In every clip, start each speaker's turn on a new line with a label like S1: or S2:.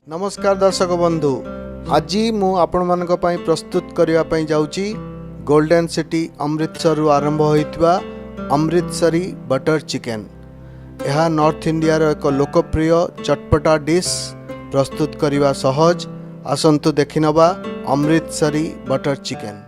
S1: नमस्कार दर्शक बंधु, आज मु आपण मानक पई प्रस्तुत करिया पई जाउची गोल्डन सिटी अमृतसर आरंभ होइतबा अमृतसरी बटर चिकेन। यह नॉर्थ इंडिया रो एक लोकप्रिय चटपटा डिश प्रस्तुत करिवा सहज। आसंतु देखिनबा अमृतसरी बटर चिकेन।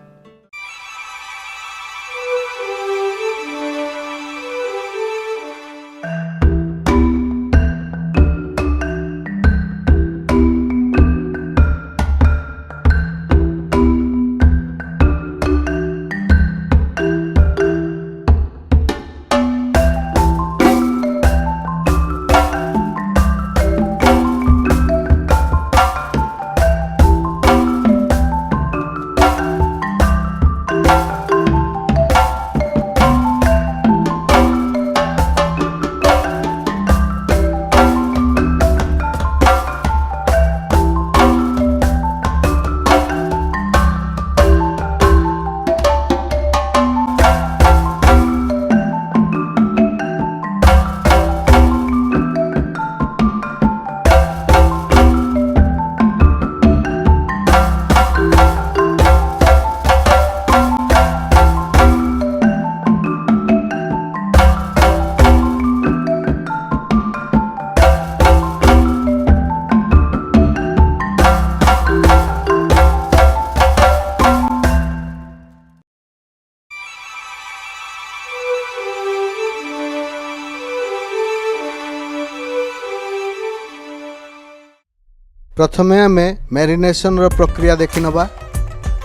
S1: प्रथमे आमे मैरिनेशन रो प्रक्रिया देखि नबा।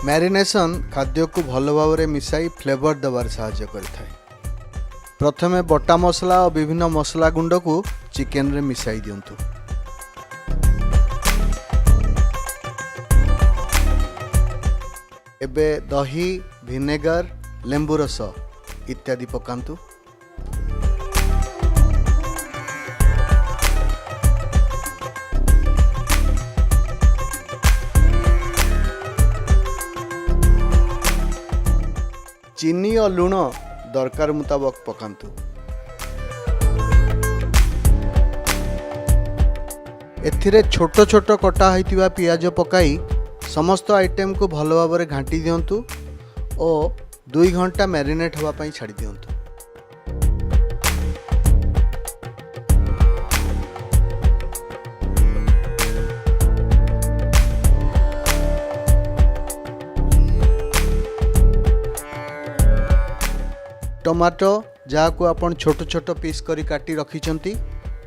S1: मैरिनेशन खाद्य को भल भाव में मिसाई फ्लेवर देवार साहाय्य करिथाय। प्रथमे बटा मसला और विभिन्न मसला गुंड को चिकेन रे मिसाई दियंतु। एबे दही, विनेगर, लेंबू रस इत्यादि पकांतु। चीनी और लुण दरकार मुताबक पकांतु। एथिरे छोट छोट कटा होइतिबा पियाज पकाई समस्त आइटम को भल भाव में घांटी दियंतु और 2 घंटा मैरिनेट होगा पई छाड़ी दियंतु। टमाटो जहाँ को आपण छोट छोट पीस करी काटी रखिचंती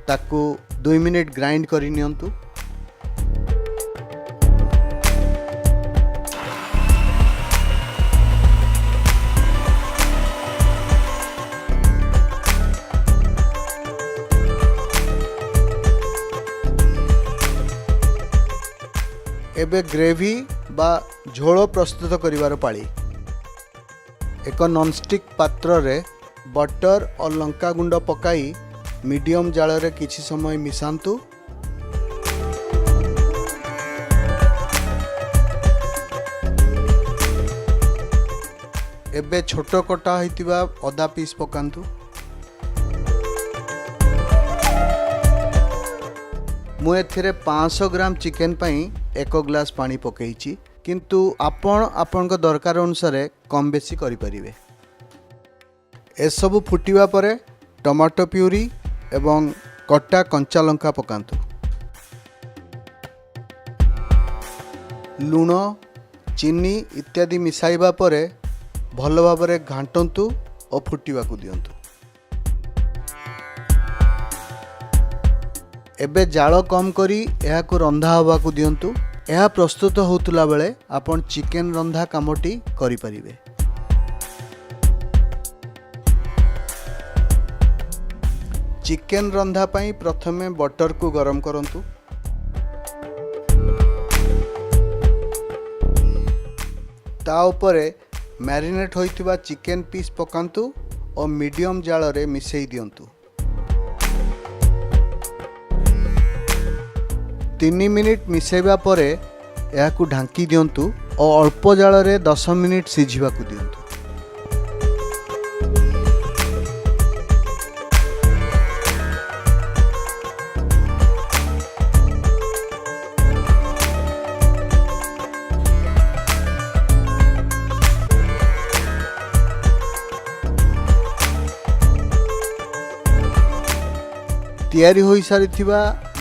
S1: ताकू 2 मिनिट ग्राइंड करी नियंतु। एबे ग्रेवी बा झोल प्रस्तुत करिवार पाली। एक नॉनस्टिक पात्र रे बटर और लंका गुंड पकाई मीडियम जाल रे किछि समय मिसांतु। एबे छोट कटा होइतिबा अदा पीस पकांतु। मु एथिरे 500 ग्राम चिकेन पई 1 ग्लास पानी पकेइछि, किंतु आपण दरकार अनुसार कम बेसी करि परिबे। एसबु फुटिवा परे टमाटो प्यूरी एवं कटा कंचा लंका पकांतु। लुण, चीनी इत्यादि मिसाइबा परे भल भाव में घांटंतु और फुटिवा को दियंतु। एबे जाल कम करी एहा को रंधा हवा को दियंतु। यह प्रस्तुत होतुला बेले आपण चिकेन रंधा कामटी करि परिबे। चिकेन रंधा पई प्रथमे बटर को गरम करंतु। ता उपरे मैरिनेट होइतिबा चिकेन पीस पकांतु और मीडियम जाल रे मिसेई दियंतु। 3 मिनिट मिसेबा परे यह को ढांकी दियंतु और अल्प जाल रे 10 मिनिट सिझिबा को दियंतु। तैयारी होई सारिथिबा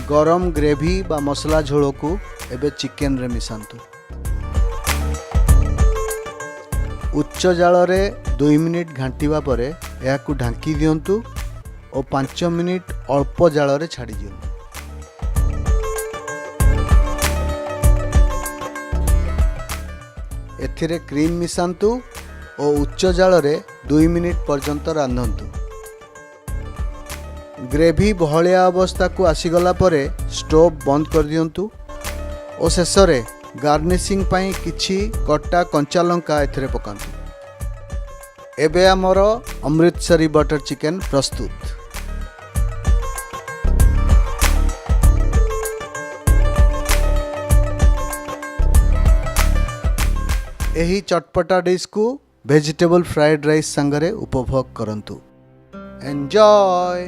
S1: गरम ग्रेवी बा मसला झोल को एबे चिकेन रे मिसांतु। उच्च जाल रे 2 मिनिट घांटीबा परे याकू ढांकी दियंतु और 5 मिनिट अल्प जाल रे छाड़ी दियंतु। एथिरे क्रीम मिसांतु और उच्च जाल रे 2 मिनिट पर्यंत रांधंतु। ग्रेवी बहलिया अवस्था को आसीगला परे स्टोव बंद कर दियंतु और शेष रे गार्निशिंग पाई किछि कटा कंचा लंका एथिरे पकांतु। एबे आमर अमृतसरी बटर चिकेन प्रस्तुत। एही चटपटा डिश को वेजिटेबल फ्राइड राइस संगरे उपभोग करंतु। एंजॉय।